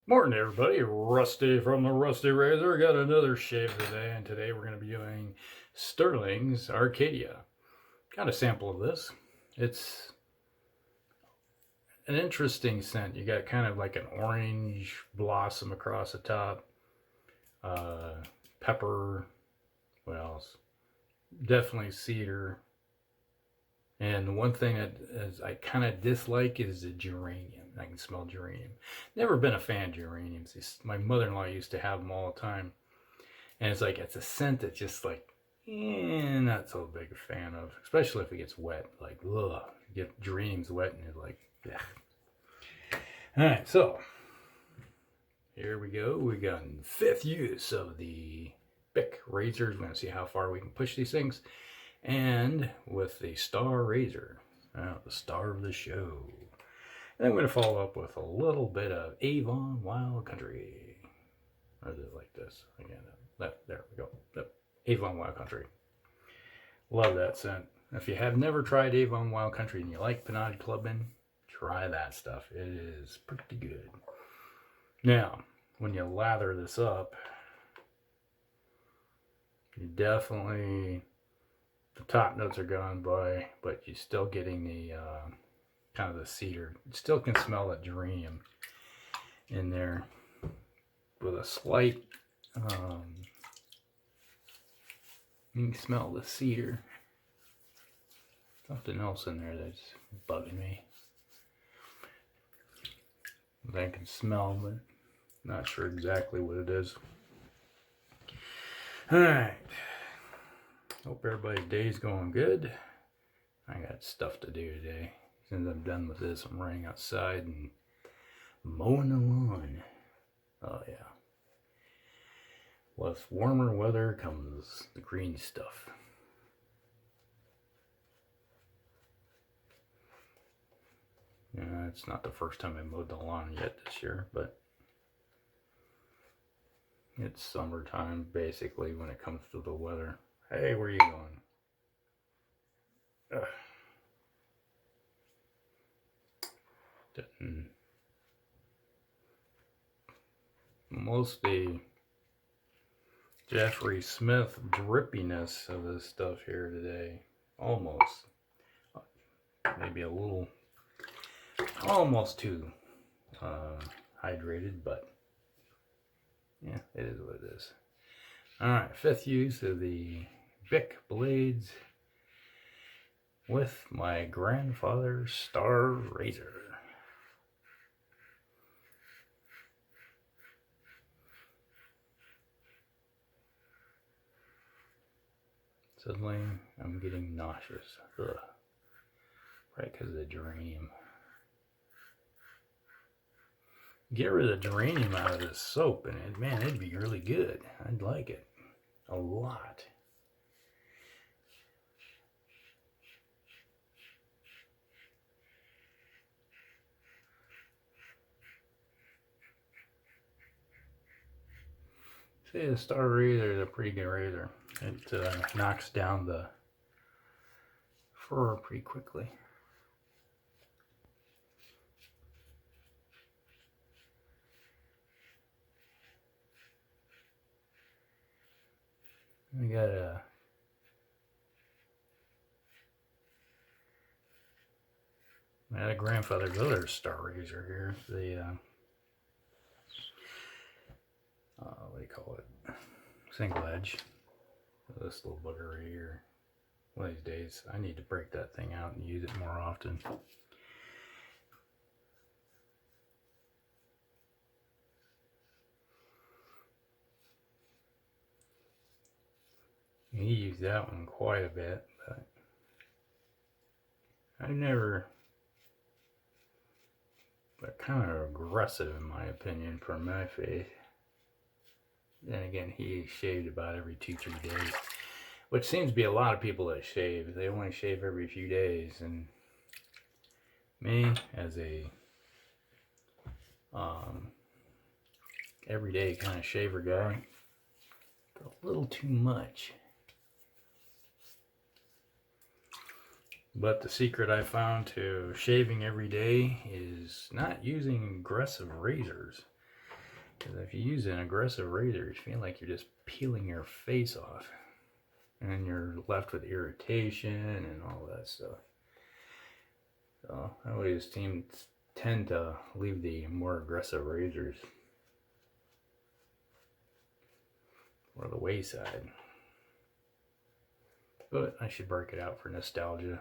Morning, everybody. Rusty from the Rusty Razor. Got another shave today, and today we're going to be doing Sterling's Arcadia. Got a sample of this. It's an interesting scent. You got kind of like an orange blossom across the top, uh, pepper. What else? Definitely cedar. And the one thing that I kind of dislike is the geranium. I can smell geranium. Never been a fan of geraniums. My mother-in-law used to have them all the time. And it's like, it's a scent that's just like, not so big a fan of. Especially if it gets wet. Like, ugh. You get geraniums wet and it's like, ugh. Alright, so, here we go. We got fifth use of the Bic razors. We're going to see how far we can push these things. And with the Star Razor, the star of the show. And I'm going to follow up with a little bit of Avon Wild Country. Or is it like this? Again, there we go. Avon Wild Country. Love that scent. If you have never tried Avon Wild Country and you like Pinaud Clubbing, try that stuff. It is pretty good. Now, when you lather this up, you definitely, the top notes are gone by, but you're still getting the kind of the cedar. You still can smell that geranium in there with a slight, you can smell the cedar. Something else in there that's bugging me. I can smell, but not sure exactly what it is. Alright. Hope everybody's day's going good. I got stuff to do today. Since I'm done with this, I'm running outside and mowing the lawn. Oh yeah. With warmer weather comes the green stuff. Yeah, it's not the first time I mowed the lawn yet this year, but it's summertime basically when it comes to the weather. Hey, where are you going? Ugh. Most the Jeffrey Smith drippiness of this stuff here today. Almost. Maybe a little, almost too hydrated, but yeah, it is what it is. Alright, fifth use of the Bic blades with my grandfather's Star Razor. Suddenly, I'm getting nauseous. Ugh. Right, because of the geranium. Get rid of the geranium out of this soap, and man, it'd be really good. I'd like it a lot. See, the Star Razor is a pretty good razor. It knocks down the fur pretty quickly. I got a grandfather's other Star Razor here. The what do you call it? Single edge. This little bugger right here. One of these days, I need to break that thing out and use it more often. You use that one quite a bit, but I never. They're kind of aggressive in my opinion for my face. Then again, he shaved about every 2-3 days, which seems to be a lot of people that shave. They only shave every few days, and me as a everyday kind of shaver guy, a little too much. But the secret I found to shaving every day is not using aggressive razors. Because if you use an aggressive razor, you feel like you're just peeling your face off. And you're left with irritation and all that stuff. So I always tend to leave the more aggressive razors or the wayside. But I should break it out for nostalgia.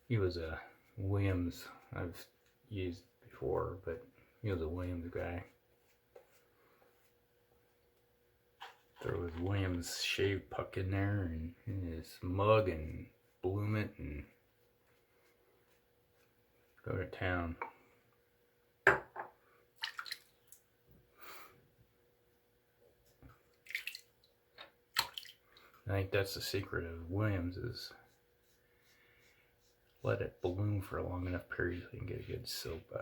He was a Williams I've used before, but he was a Williams guy. Throw his Williams shave puck in there and in his mug and bloom it and go to town. I think that's the secret of Williams, is let it bloom for a long enough period so you can get a good soap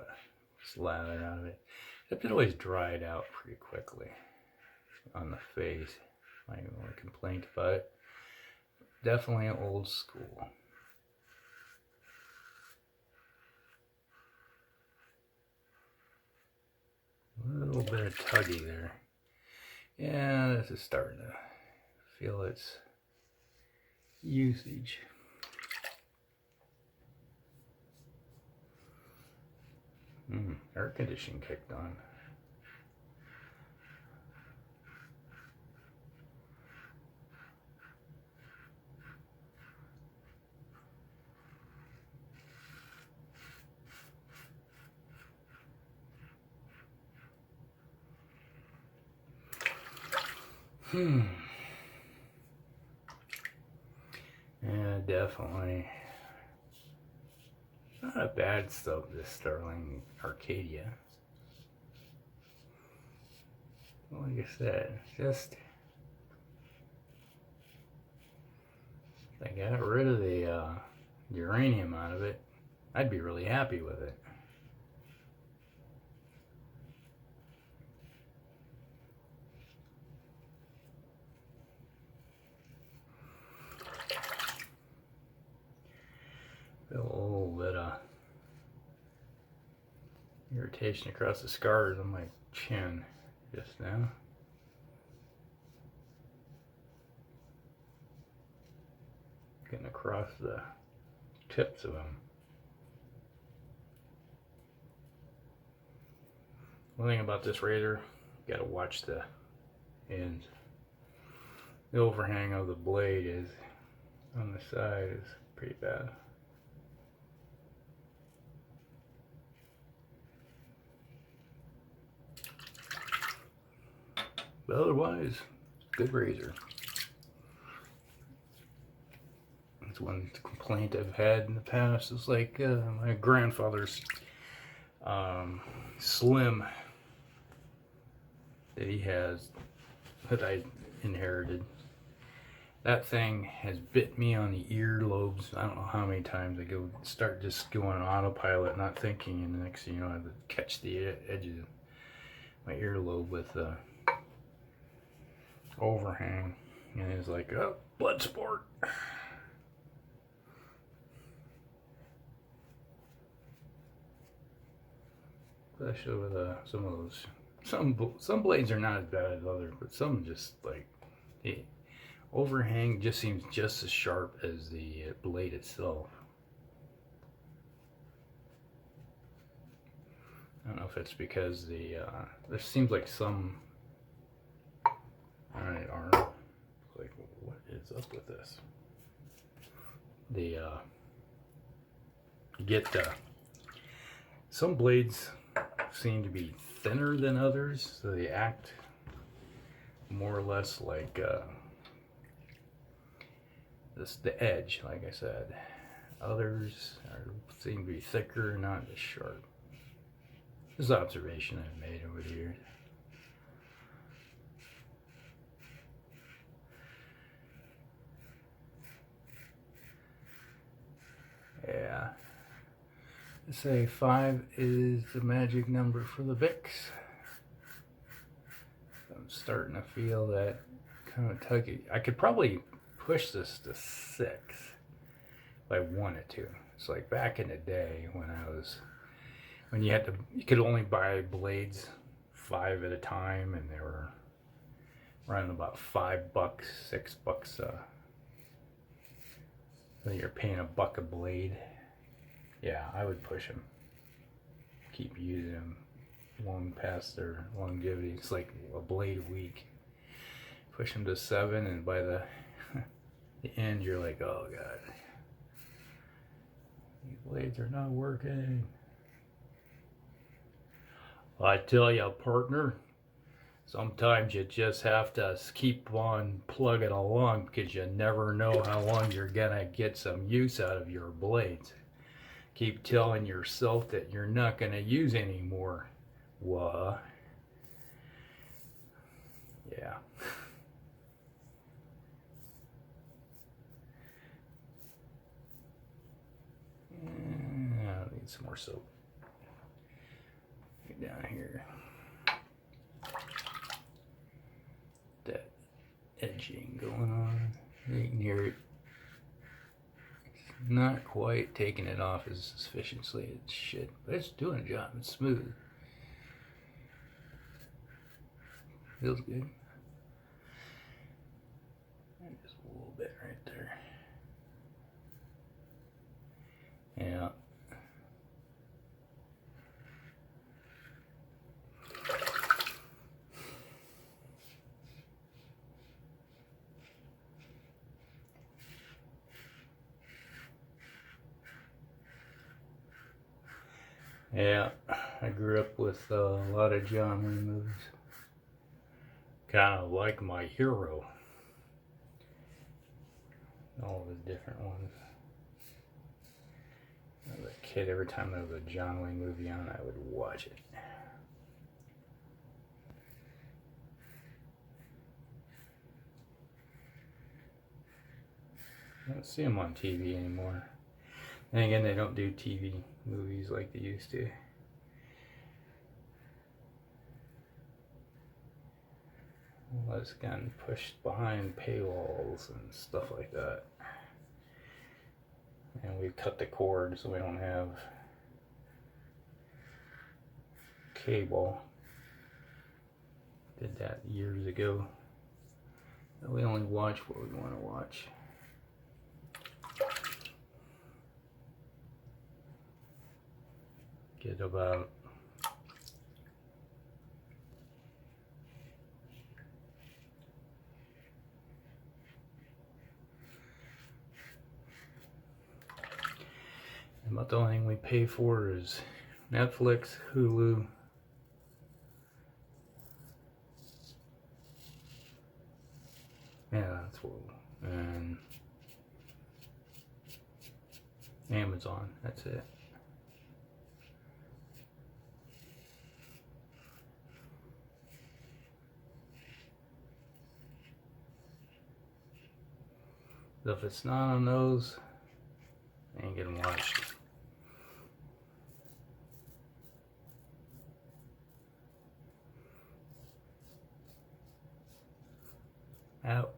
slather out of it. It could always dry it out pretty quickly on the face. I don't want to complain about it. Definitely old school. A little bit of tuggy there. Yeah, this is starting to feel its usage. Air conditioning kicked on. Yeah, definitely. Not a bad soap, this Sterling Arcadia. Like I said, just if I got rid of the uranium out of it, I'd be really happy with it. Feel a little bit of irritation across the scars on my chin just now. Getting across the tips of them. One thing about this razor, you gotta watch the ends. The overhang of the blade is on the side is pretty bad. But otherwise, good razor. It's one complaint I've had in the past. It's like my grandfather's Slim that he has, that I inherited. That thing has bit me on the earlobes. I don't know how many times I start just going on autopilot, not thinking, and the next thing you know, I have to catch the edge of my earlobe with overhang, and it's like, oh, blood sport. Especially with some of those, some blades are not as bad as others, but some just like the overhang just seems just as sharp as the blade itself. I don't know if it's because there seems like some. Alright, Arnold. Like, what is up with this? You get some blades seem to be thinner than others, so they act more or less like the edge, like I said. Others seem to be thicker, not as sharp. This is an observation I've made over the years. Yeah. They say 5 is the magic number for the Vicks. I'm starting to feel that kind of tuggy. I could probably push this to 6 if I wanted to. It's like back in the day when you could only buy blades 5 at a time, and they were running about $5, $6. So you're paying $1 a blade. Yeah, I would push them. Keep using them long past their longevity. It's like a blade a week. Push them to 7, and by the end, you're like, oh god, these blades are not working. I tell you, partner, sometimes you just have to keep on plugging along because you never know how long you're gonna get some use out of your blades. Keep telling yourself that you're not gonna use any more. What? Yeah. I need some more soap. Get down here. That edging going on. You can hear it. It's not quite taking it off as efficiently as shit, but it's doing a job. It's smooth. Feels good. And just a little bit right there. Yeah. Yeah, I grew up with a lot of John Wayne movies. Kind of like my hero. All the different ones. As a kid, every time there was a John Wayne movie on, I would watch it. I don't see them on TV anymore. And again, they don't do TV movies like they used to. Well, it's gotten pushed behind paywalls and stuff like that. And we cut the cord so we don't have cable. Did that years ago. We only watch what we want to watch. Get about the only thing we pay for is Netflix, Hulu, yeah, that's what, and Amazon. That's it. So if it's not on those, I ain't getting watched. Ouch.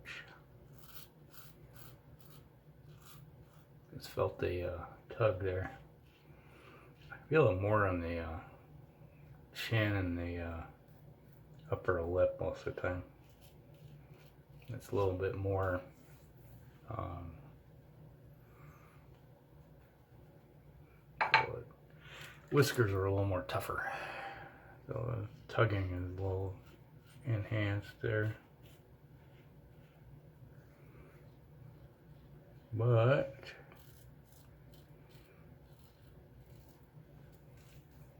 Just felt the tug there. I feel it more on the chin and the upper lip most of the time. It's a little bit more whiskers are a little more tougher, so the tugging is a little enhanced there. But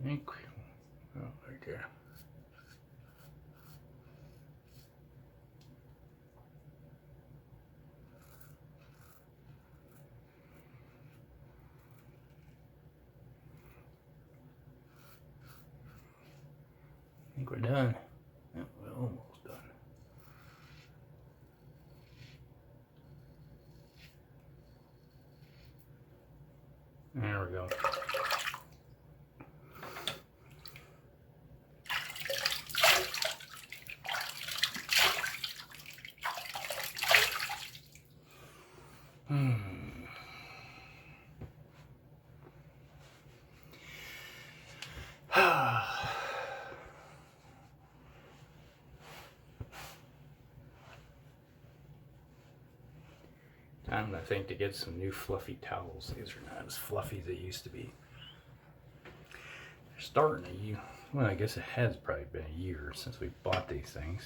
I think, oh, right there. I think we're done. Yeah, we're almost done. There we go. Time, I think, to get some new fluffy towels. These are not as fluffy as they used to be. They're starting to, well, I guess it has probably been a year since we bought these things.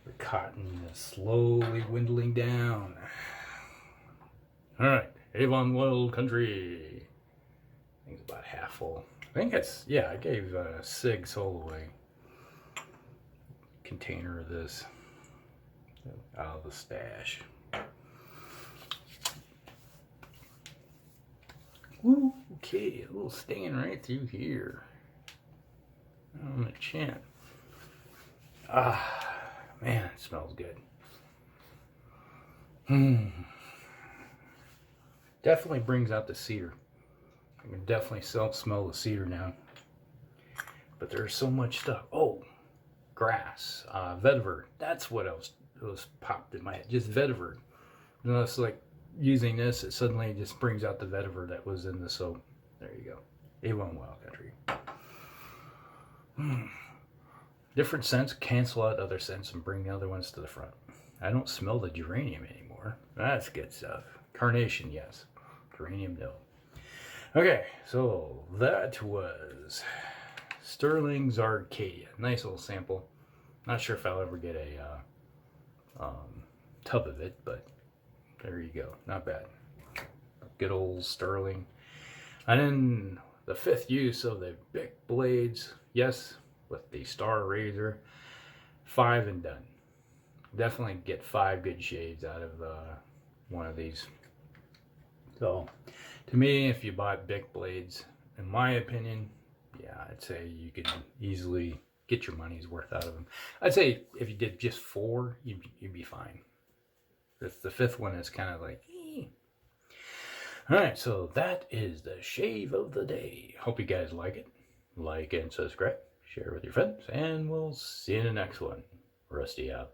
The cotton is slowly dwindling down. All right, Avon Wild Country. I think it's about half full. I think it's, yeah, I gave Sig Soloway container of this out of the stash. Woo, okay, a little stain right through here on the chin. Ah, man, it smells good. Definitely brings out the cedar. I can definitely smell the cedar now. But there's so much stuff. Oh, grass, vetiver. That's what was popped in my head. Just vetiver. And it's like using this, it suddenly just brings out the vetiver that was in the soap. There you go. Avon Wild Country. Different scents cancel out other scents and bring the other ones to the front. I don't smell the geranium anymore. That's good stuff. Carnation, yes. Geranium, no. Okay, so that was Sterling's Arcadia. Nice little sample. Not sure if I'll ever get a tub of it, but there you go. Not bad. Good old Sterling. And then the fifth use of the Bic blades. Yes, with the Star Razor. 5 and done. Definitely get 5 good shades out of one of these. So, to me, if you bought Bic blades, in my opinion, yeah, I'd say you could easily get your money's worth out of them. I'd say if you did just 4, you'd be fine. The fifth one is kind of like, eh. Alright, so that is the shave of the day. Hope you guys like it. Like and subscribe. Share with your friends. And we'll see you in the next one. Rusty out.